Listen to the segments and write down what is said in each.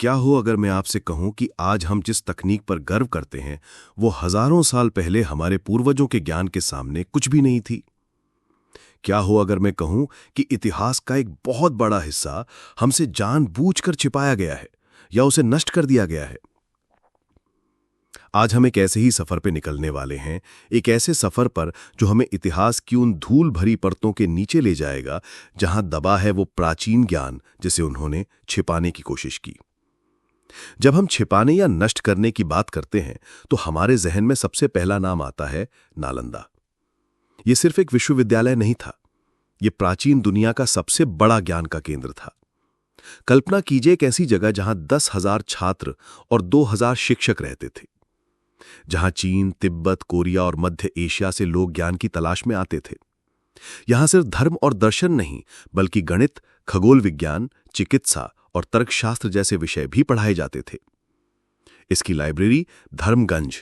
क्या हो अगर मैं आपसे कहूं कि आज हम जिस तकनीक पर गर्व करते हैं वो हजारों साल पहले हमारे पूर्वजों के ज्ञान के सामने कुछ भी नहीं थी। क्या हो अगर मैं कहूं कि इतिहास का एक बहुत बड़ा हिस्सा हमसे जानबूझकर छिपाया गया है या उसे नष्ट कर दिया गया है। आज हम एक ऐसे ही सफर पे निकलने वाले हैं, एक ऐसे सफर पर जो हमें इतिहास की उन धूल भरी परतों के नीचे ले जाएगा जहां दबा है वो प्राचीन ज्ञान जिसे उन्होंने छिपाने की कोशिश की। जब हम छिपाने या नष्ट करने की बात करते हैं तो हमारे जहन में सबसे पहला नाम आता है नालंदा। यह सिर्फ एक विश्वविद्यालय नहीं था, यह प्राचीन दुनिया का सबसे बड़ा ज्ञान का केंद्र था। कल्पना कीजिए एक ऐसी जगह जहां 10,000 छात्र और 2,000 शिक्षक रहते थे, जहां चीन, तिब्बत, कोरिया और मध्य एशिया से लोग ज्ञान की तलाश में आते थे। यहां सिर्फ धर्म और दर्शन नहीं बल्कि गणित, खगोल विज्ञान, चिकित्सा और तर्कशास्त्र जैसे विषय भी पढ़ाए जाते थे। इसकी लाइब्रेरी धर्मगंज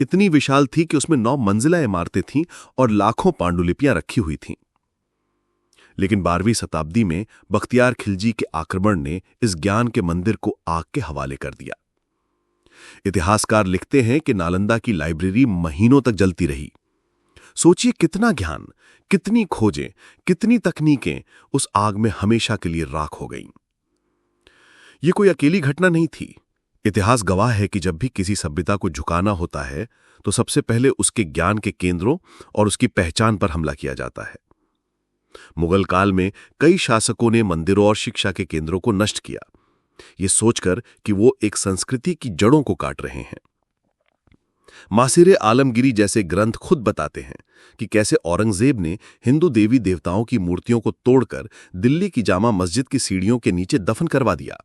इतनी विशाल थी कि उसमें 9 मंजिला इमारतें थीं और लाखों पांडुलिपियां रखी हुई थीं। लेकिन 12वीं शताब्दी में बख्तियार खिलजी के आक्रमण ने इस ज्ञान के मंदिर को आग के हवाले कर दिया। इतिहासकार लिखते हैं कि नालंदा की लाइब्रेरी महीनों तक जलती रही। सोचिए कितना ज्ञान, कितनी खोजें, कितनी तकनीकें उस आग में हमेशा के लिए राख हो गईं। यह कोई अकेली घटना नहीं थी। इतिहास गवाह है कि जब भी किसी सभ्यता को झुकाना होता है तो सबसे पहले उसके ज्ञान के केंद्रों और उसकी पहचान पर हमला किया जाता है। मुगल काल में कई शासकों ने मंदिरों और शिक्षा के केंद्रों को नष्ट किया, यह सोचकर कि वो एक संस्कृति की जड़ों को काट रहे हैं। मासिरे आलमगिरी जैसे ग्रंथ खुद बताते हैं कि कैसे औरंगजेब ने हिंदू देवी देवताओं की मूर्तियों को तोड़कर दिल्ली की जामा मस्जिद की सीढ़ियों के नीचे दफन करवा दिया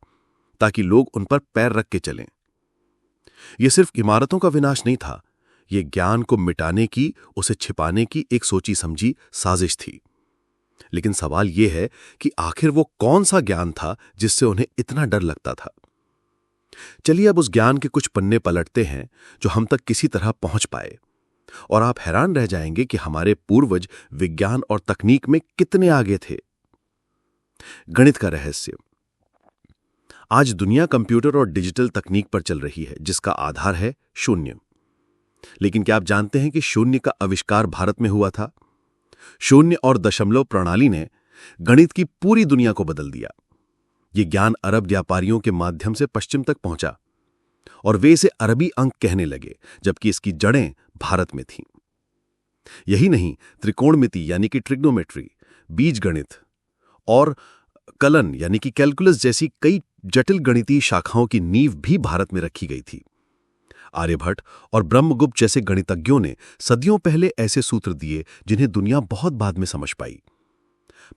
ताकि लोग उन पर पैर रख के चलें। यह सिर्फ इमारतों का विनाश नहीं था, यह ज्ञान को मिटाने की, उसे छिपाने की एक सोची समझी साजिश थी। लेकिन सवाल यह है कि आखिर वो कौन सा ज्ञान था जिससे उन्हें इतना डर लगता था। चलिए अब उस ज्ञान के कुछ पन्ने पलटते हैं जो हम तक किसी तरह पहुंच पाए, और आप हैरान रह जाएंगे कि हमारे पूर्वज विज्ञान और तकनीक में कितने आगे थे। गणित का रहस्य। आज दुनिया कंप्यूटर और डिजिटल तकनीक पर चल रही है जिसका आधार है शून्य। लेकिन क्या आप जानते हैं कि शून्य का आविष्कार भारत में हुआ था? शून्य और दशमलव प्रणाली ने गणित की पूरी दुनिया को बदल दिया। यह ज्ञान अरब व्यापारियों के माध्यम से पश्चिम तक पहुंचा और वे इसे अरबी अंक कहने लगे, जबकि इसकी जड़ें भारत में थीं। यही नहीं, त्रिकोणमिति यानी कि ट्रिग्नोमेट्री, बीजगणित और कलन यानी कि कैलकुलस जैसी कई जटिल गणितीय शाखाओं की नींव भी भारत में रखी गई थी। आर्यभट्ट और ब्रह्मगुप्त जैसे गणितज्ञों ने सदियों पहले ऐसे सूत्र दिए जिन्हें दुनिया बहुत बाद में समझ पाई।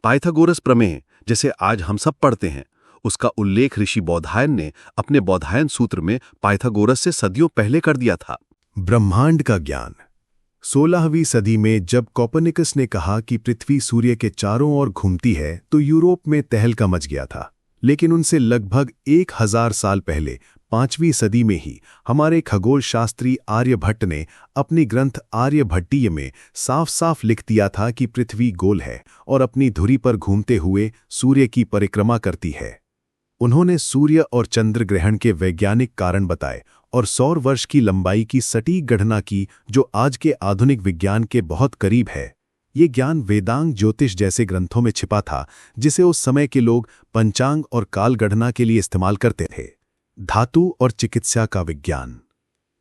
पाइथागोरस प्रमेय जैसे आज हम सब पढ़ते हैं, उसका उल्लेख ऋषि बौधायन ने अपने बौधायन सूत्र में पाइथागोरस से सदियों पहले कर दिया था। ब्रह्मांड का ज्ञान। 16वीं सदी में जब कोपर्निकस ने कहा कि पृथ्वी सूर्य के चारों ओर घूमती है तो यूरोप में तहलका मच गया था। लेकिन उनसे लगभग 1000 साल पहले 5वीं सदी में ही हमारे खगोल शास्त्री आर्यभट्ट ने अपनी ग्रंथ आर्यभट्टीय में साफ साफ लिख दिया था कि पृथ्वी गोल है और अपनी धुरी पर घूमते हुए सूर्य की परिक्रमा करती है। उन्होंने सूर्य और चंद्र ग्रहण के वैज्ञानिक कारण बताए और सौर वर्ष की लंबाई की सटीक गणना की जो आज के आधुनिक विज्ञान के बहुत करीब है। ये ज्ञान वेदांग ज्योतिष जैसे ग्रंथों में छिपा था जिसे उस समय के लोग पंचांग और काल गणना के लिए इस्तेमाल करते थे। धातु और चिकित्सा का विज्ञान।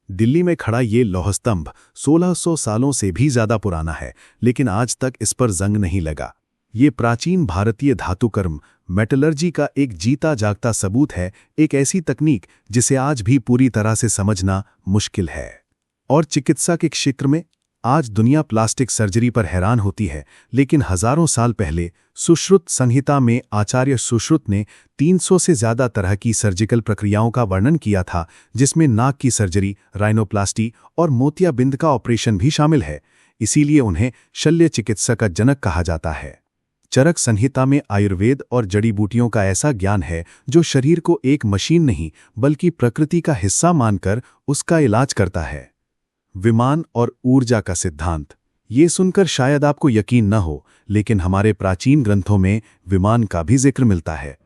दिल्ली में खड़ा ये लौहस्तंभ 1600 सालों से भी ज्यादा पुराना है, लेकिन आज तक इस पर जंग नहीं लगा। ये प्राचीन भारतीय धातुकर्म मेटलर्जी का एक जीता जागता सबूत है, एक ऐसी तकनीक जिसे आज भी पूरी तरह से समझना मुश्किल है। और चिकित्सा के क्षेत्र में आज दुनिया प्लास्टिक सर्जरी पर हैरान होती है, लेकिन हजारों साल पहले सुश्रुत संहिता में आचार्य सुश्रुत ने 300 से ज्यादा तरह की सर्जिकल प्रक्रियाओं का वर्णन किया था, जिसमें नाक की सर्जरी, राइनोप्लास्टी और मोतियाबिंद का ऑपरेशन भी शामिल है। इसीलिए उन्हें शल्य चिकित्सा का जनक कहा जाता है। चरक संहिता में आयुर्वेद और जड़ी बूटियों का ऐसा ज्ञान है जो शरीर को एक मशीन नहीं बल्कि प्रकृति का हिस्सा मानकर उसका इलाज करता है। विमान और ऊर्जा का सिद्धांत। ये सुनकर शायद आपको यकीन न हो, लेकिन हमारे प्राचीन ग्रंथों में विमान का भी जिक्र मिलता है।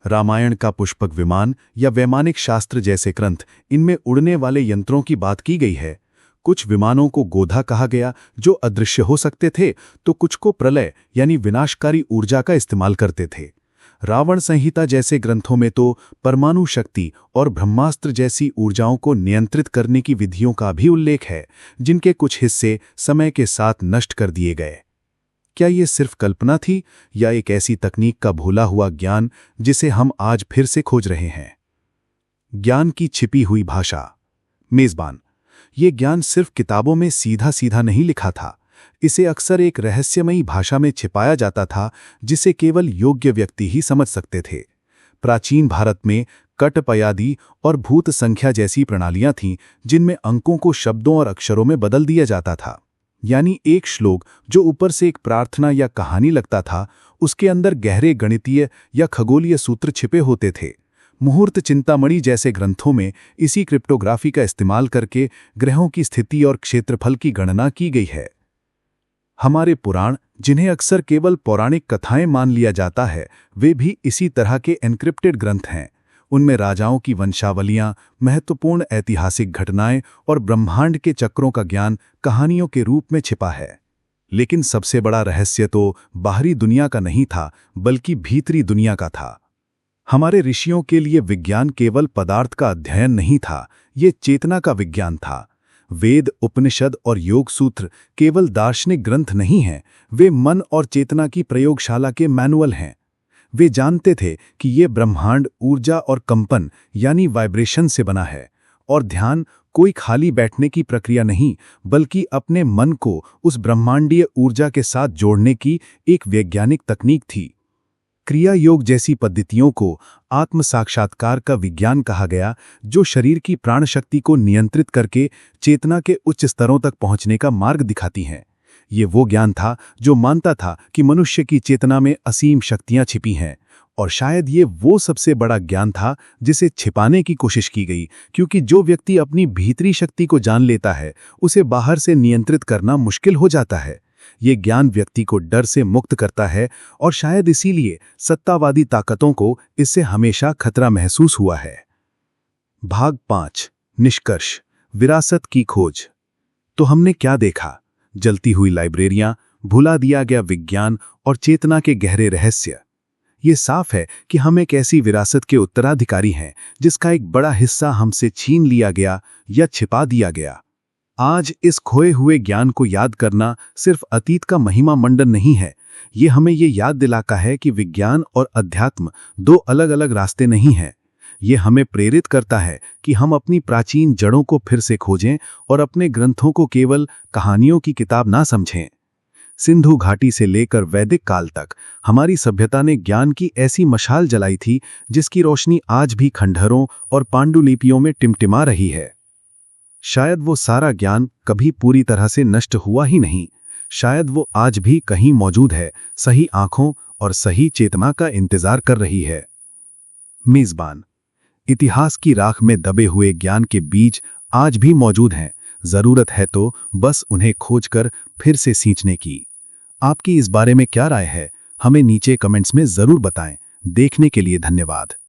रामायण का पुष्पक विमान या वैमानिक शास्त्र जैसे ग्रंथ, इनमें उड़ने वाले यंत्रों की बात की गई है। कुछ विमानों को गोधा कहा गया जो अदृश्य हो सकते थे, तो कुछ को प्रलय यानी विनाशकारी ऊर्जा का इस्तेमाल करते थे। रावण संहिता जैसे ग्रंथों में तो परमाणु शक्ति और ब्रह्मास्त्र जैसी ऊर्जाओं को नियंत्रित करने की विधियों का भी उल्लेख है, जिनके कुछ हिस्से समय के साथ नष्ट कर दिए गए। क्या ये सिर्फ कल्पना थी या एक ऐसी तकनीक का भूला हुआ ज्ञान जिसे हम आज फिर से खोज रहे हैं? ज्ञान की छिपी हुई भाषा। मेजबान, ये ज्ञान सिर्फ किताबों में सीधा सीधा नहीं लिखा था। इसे अक्सर एक रहस्यमयी भाषा में छिपाया जाता था, जिसे केवल योग्य व्यक्ति ही समझ सकते थे। प्राचीन भारत में कटपयादि और भूत संख्या जैसी प्रणालियां थीं, जिनमें अंकों को शब्दों और अक्षरों में बदल दिया जाता था। यानी एक श्लोक जो ऊपर से एक प्रार्थना या कहानी लगता था, उसके अंदर गहरे गणितीय या खगोलीय सूत्र छिपे होते थे। मुहूर्त चिंतामणि जैसे ग्रंथों में इसी क्रिप्टोग्राफी का इस्तेमाल करके ग्रहों की स्थिति और क्षेत्रफल की गणना की गई है। हमारे पुराण, जिन्हें अक्सर केवल पौराणिक कथाएं मान लिया जाता है, वे भी इसी तरह के एन्क्रिप्टेड ग्रंथ हैं। उनमें राजाओं की वंशावलियां, महत्वपूर्ण ऐतिहासिक घटनाएं और ब्रह्मांड के चक्रों का ज्ञान कहानियों के रूप में छिपा है। लेकिन सबसे बड़ा रहस्य तो बाहरी दुनिया का नहीं था, बल्कि भीतरी दुनिया का था। हमारे ऋषियों के लिए विज्ञान केवल पदार्थ का अध्ययन नहीं था, ये चेतना का विज्ञान था। वेद, उपनिषद और योग सूत्र केवल दार्शनिक ग्रंथ नहीं हैं, वे मन और चेतना की प्रयोगशाला के मैनुअल हैं। वे जानते थे कि ये ब्रह्मांड ऊर्जा और कंपन यानी वाइब्रेशन से बना है, और ध्यान कोई खाली बैठने की प्रक्रिया नहीं, बल्कि अपने मन को उस ब्रह्मांडीय ऊर्जा के साथ जोड़ने की एक वैज्ञानिक तकनीक थी। क्रिया योग जैसी पद्धतियों को आत्म साक्षात्कार का विज्ञान कहा गया, जो शरीर की प्राण शक्ति को नियंत्रित करके चेतना के उच्च स्तरों तक पहुंचने का मार्ग दिखाती हैं। ये वो ज्ञान था जो मानता था कि मनुष्य की चेतना में असीम शक्तियां छिपी हैं, और शायद ये वो सबसे बड़ा ज्ञान था जिसे छिपाने की कोशिश की गई, क्योंकि जो व्यक्ति अपनी भीतरी शक्ति को जान लेता है, उसे बाहर से नियंत्रित करना मुश्किल हो जाता है। ये ज्ञान व्यक्ति को डर से मुक्त करता है, और शायद इसीलिए सत्तावादी ताकतों को इससे हमेशा खतरा महसूस हुआ है। भाग 5, निष्कर्ष, विरासत की खोज। तो हमने क्या देखा? जलती हुई लाइब्रेरियां, भुला दिया गया विज्ञान और चेतना के गहरे रहस्य। ये साफ है कि हम एक ऐसी विरासत के उत्तराधिकारी हैं जिसका एक बड़ा हिस्सा हमसे छीन लिया गया या छिपा दिया गया। आज इस खोए हुए ज्ञान को याद करना सिर्फ अतीत का महिमा मंडन नहीं है, ये हमें ये याद दिलाता है कि विज्ञान और अध्यात्म दो अलग अलग रास्ते नहीं हैं। ये हमें प्रेरित करता है कि हम अपनी प्राचीन जड़ों को फिर से खोजें और अपने ग्रंथों को केवल कहानियों की किताब ना समझें। सिंधु घाटी से लेकर वैदिक काल तक हमारी सभ्यता ने ज्ञान की ऐसी मशाल जलाई थी जिसकी रोशनी आज भी खंडहरों और पांडुलिपियों में टिमटिमा रही है। शायद वो सारा ज्ञान कभी पूरी तरह से नष्ट हुआ ही नहीं, शायद वो आज भी कहीं मौजूद है, सही आंखों और सही चेतना का इंतजार कर रही है। मेजबान, इतिहास की राख में दबे हुए ज्ञान के बीज आज भी मौजूद हैं, जरूरत है तो बस उन्हें खोजकर फिर से सींचने की। आपकी इस बारे में क्या राय है? हमें नीचे कमेंट्स में जरूर बताएं। देखने के लिए धन्यवाद।